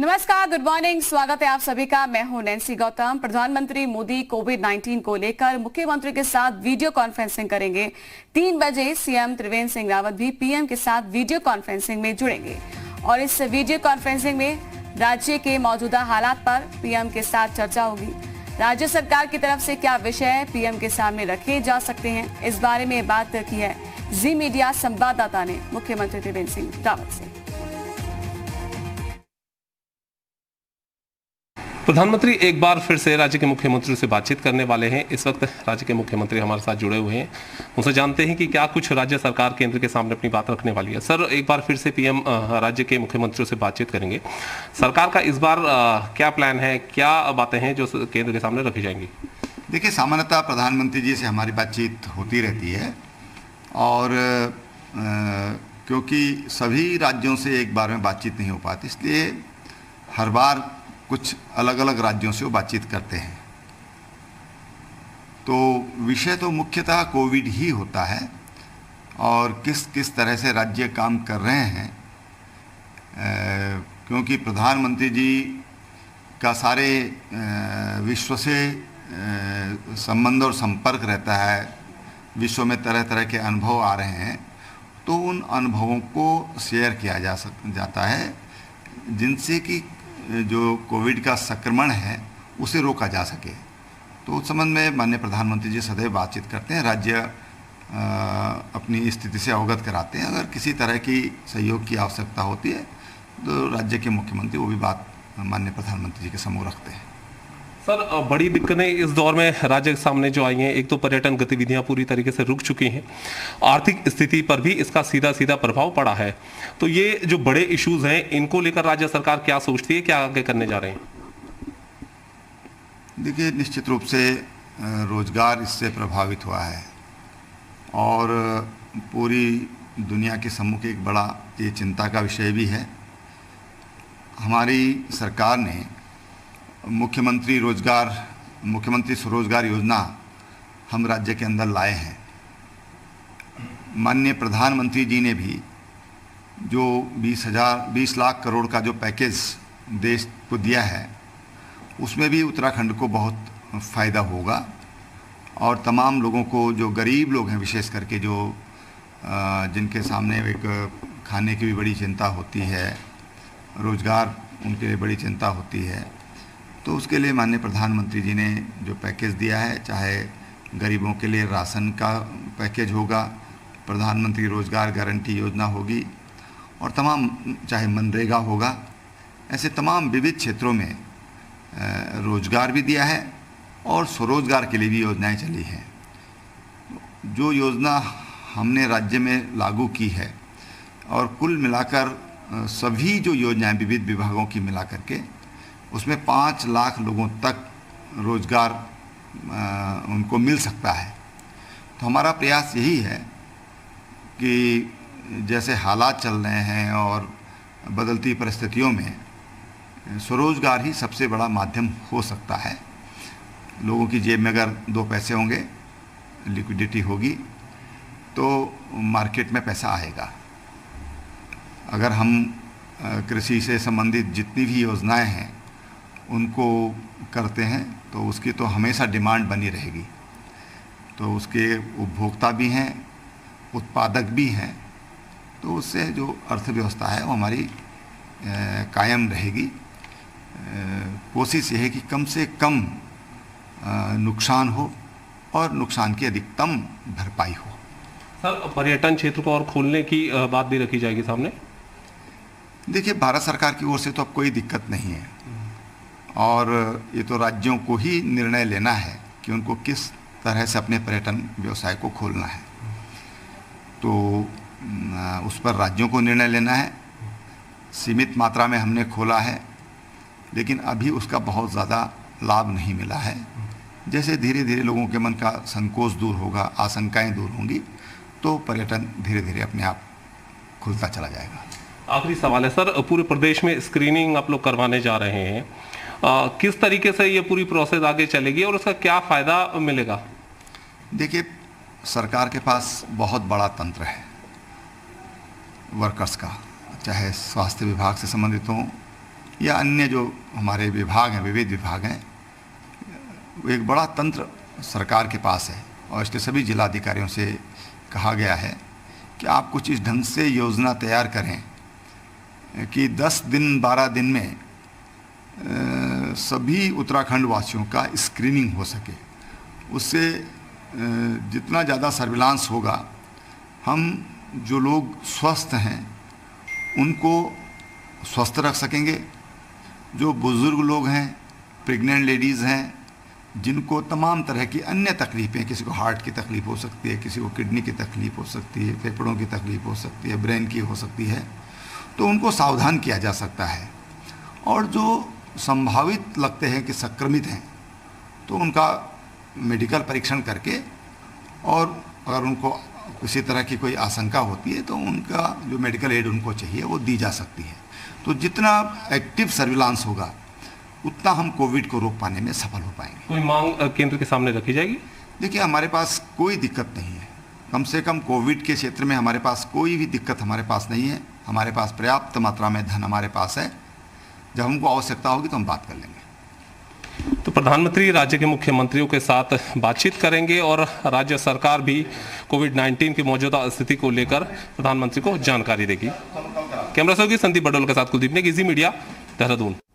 नमस्कार, good morning. स्वागत है आप सभी का। मैं हूं नैन्सी गौतम। प्रधानमंत्री मोदी कोविड-19 को लेकर मुख्यमंत्री के साथ वीडियो कॉन्फ्रेंसिंग करेंगे। 3 बजे सीएम त्रिवेंद्र सिंह रावत भी पीएम के साथ वीडियो कॉन्फ्रेंसिंग में जुड़ेंगे और इस वीडियो कॉन्फ्रेंसिंग में राज्य के मौजूदा हालात पर पीएम के साथ चर्चा होगी। राज्य सरकार की तरफ से क्या विषय पीएम के सामने रखे जा सकते हैं, इस बारे में बात की है जी मीडिया संवाददाता ने मुख्यमंत्री त्रिवेंद्र सिंह रावत से। प्रधानमंत्री एक बार फिर से राज्य के मुख्यमंत्री से बातचीत करने वाले हैं। इस वक्त राज्य के मुख्यमंत्री हमारे साथ जुड़े हुए हैं, उनसे जानते हैं कि क्या कुछ राज्य सरकार केंद्र के सामने अपनी बात रखने वाली है। सर, एक बार फिर से पीएम राज्य के मुख्यमंत्रियों से बातचीत करेंगे। सरकार का इस बार क्या प्लान है, क्या बातें हैं जो केंद्र के सामने रखी जाएंगी? देखिए, सामान्यतः प्रधानमंत्री जी से हमारी बातचीत होती रहती है और क्योंकि सभी राज्यों से एक बार में बातचीत नहीं हो पाती, इसलिए हर बार कुछ अलग अलग राज्यों से वो बातचीत करते हैं। तो विषय तो मुख्यतः कोविड ही होता है और किस किस तरह से राज्य काम कर रहे हैं, क्योंकि प्रधानमंत्री जी का सारे विश्व से संबंध और संपर्क रहता है। विश्व में तरह तरह के अनुभव आ रहे हैं, तो उन अनुभवों को शेयर किया जाता है जिनसे कि जो कोविड का संक्रमण है उसे रोका जा सके। तो उस संबंध में माननीय प्रधानमंत्री जी सदैव बातचीत करते हैं। राज्य अपनी स्थिति से अवगत कराते हैं। अगर किसी तरह की सहयोग की आवश्यकता होती है तो राज्य के मुख्यमंत्री वो भी बात माननीय प्रधानमंत्री जी के समूह रखते हैं। सर, बड़ी दिक्कतें इस दौर में राज्य के सामने जो आई हैं, एक तो पर्यटन गतिविधियां पूरी तरीके से रुक चुकी हैं, आर्थिक स्थिति पर भी इसका सीधा सीधा प्रभाव पड़ा है। तो ये जो बड़े इश्यूज हैं, इनको लेकर राज्य सरकार क्या सोचती है, क्या आगे करने जा रहे हैं? देखिए, निश्चित रूप से रोजगार इससे प्रभावित हुआ है और पूरी दुनिया के सम्मुख एक बड़ा ये चिंता का विषय भी है। हमारी सरकार ने मुख्यमंत्री स्वरोजगार योजना हम राज्य के अंदर लाए हैं। माननीय प्रधानमंत्री जी ने भी जो 20 लाख करोड़ का जो पैकेज देश को दिया है, उसमें भी उत्तराखंड को बहुत फ़ायदा होगा और तमाम लोगों को, जो गरीब लोग हैं विशेष करके, जो जिनके सामने एक खाने की भी बड़ी चिंता होती है, रोज़गार उनके लिए बड़ी चिंता होती है, तो उसके लिए माननीय प्रधानमंत्री जी ने जो पैकेज दिया है, चाहे गरीबों के लिए राशन का पैकेज होगा, प्रधानमंत्री रोज़गार गारंटी योजना होगी और तमाम, चाहे मनरेगा होगा, ऐसे तमाम विविध क्षेत्रों में रोज़गार भी दिया है और स्वरोजगार के लिए भी योजनाएं चली हैं। जो योजना हमने राज्य में लागू की है और कुल मिलाकर सभी जो योजनाएं विविध विभागों की मिला करके उसमें 5 लाख लोगों तक रोज़गार उनको मिल सकता है। तो हमारा प्रयास यही है कि जैसे हालात चल रहे हैं और बदलती परिस्थितियों में स्वरोजगार ही सबसे बड़ा माध्यम हो सकता है। लोगों की जेब में अगर 2 पैसे होंगे, लिक्विडिटी होगी, तो मार्केट में पैसा आएगा। अगर हम कृषि से संबंधित जितनी भी योजनाएं हैं उनको करते हैं तो उसकी तो हमेशा डिमांड बनी रहेगी। तो उसके उपभोक्ता भी हैं, उत्पादक भी हैं, तो उससे जो अर्थव्यवस्था है वो हमारी कायम रहेगी। कोशिश ये है कि कम से कम नुकसान हो और नुकसान की अधिकतम भरपाई हो। सर, पर्यटन क्षेत्र को और खोलने की बात भी रखी जाएगी सामने? देखिए, भारत सरकार की ओर से तो अब कोई दिक्कत नहीं है और ये तो राज्यों को ही निर्णय लेना है कि उनको किस तरह से अपने पर्यटन व्यवसाय को खोलना है। तो उस पर राज्यों को निर्णय लेना है। सीमित मात्रा में हमने खोला है, लेकिन अभी उसका बहुत ज़्यादा लाभ नहीं मिला है। जैसे धीरे धीरे लोगों के मन का संकोच दूर होगा, आशंकाएं दूर होंगी, तो पर्यटन धीरे धीरे अपने आप खुलता चला जाएगा। आखिरी सवाल है सर, पूरे प्रदेश में स्क्रीनिंग आप लोग करवाने जा रहे हैं, किस तरीके से ये पूरी प्रोसेस आगे चलेगी और उसका क्या फ़ायदा मिलेगा? देखिए, सरकार के पास बहुत बड़ा तंत्र है वर्कर्स का, चाहे स्वास्थ्य विभाग से संबंधित हों, या अन्य जो हमारे विभाग हैं, विविध विभाग हैं, एक बड़ा तंत्र सरकार के पास है और इसके सभी जिलाधिकारियों से कहा गया है कि आप कुछ इस ढंग से योजना तैयार करें कि 10 दिन 12 दिन में सभी उत्तराखंड वासियों का स्क्रीनिंग हो सके। उससे जितना ज़्यादा सर्विलांस होगा, हम जो लोग स्वस्थ हैं उनको स्वस्थ रख सकेंगे। जो बुज़ुर्ग लोग हैं, प्रेग्नेंट लेडीज़ हैं, जिनको तमाम तरह की अन्य तकलीफ़ें, किसी को हार्ट की तकलीफ़ हो सकती है, किसी को किडनी की तकलीफ़ हो सकती है, फेफड़ों की तकलीफ़ हो सकती है, ब्रेन की हो सकती है, तो उनको सावधान किया जा सकता है। और जो संभावित लगते हैं कि संक्रमित हैं, तो उनका मेडिकल परीक्षण करके, और अगर उनको किसी तरह की कोई आशंका होती है तो उनका जो मेडिकल एड उनको चाहिए वो दी जा सकती है। तो जितना एक्टिव सर्विलांस होगा उतना हम कोविड को रोक पाने में सफल हो पाएंगे। कोई मांग केंद्र के सामने रखी जाएगी? देखिए, हमारे पास कोई दिक्कत नहीं है। कम से कम कोविड के क्षेत्र में हमारे पास कोई भी दिक्कत हमारे पास नहीं है। हमारे पास पर्याप्त मात्रा में धन हमारे पास है। जब हमको आवश्यकता होगी तो हम बात कर लेंगे। तो प्रधानमंत्री राज्य के मुख्यमंत्रियों के साथ बातचीत करेंगे और राज्य सरकार भी कोविड-19 की मौजूदा स्थिति को लेकर प्रधानमंत्री को जानकारी देगी। कैमरा संदीप बडोल के साथ कुलदीप ने, इजी मीडिया, देहरादून।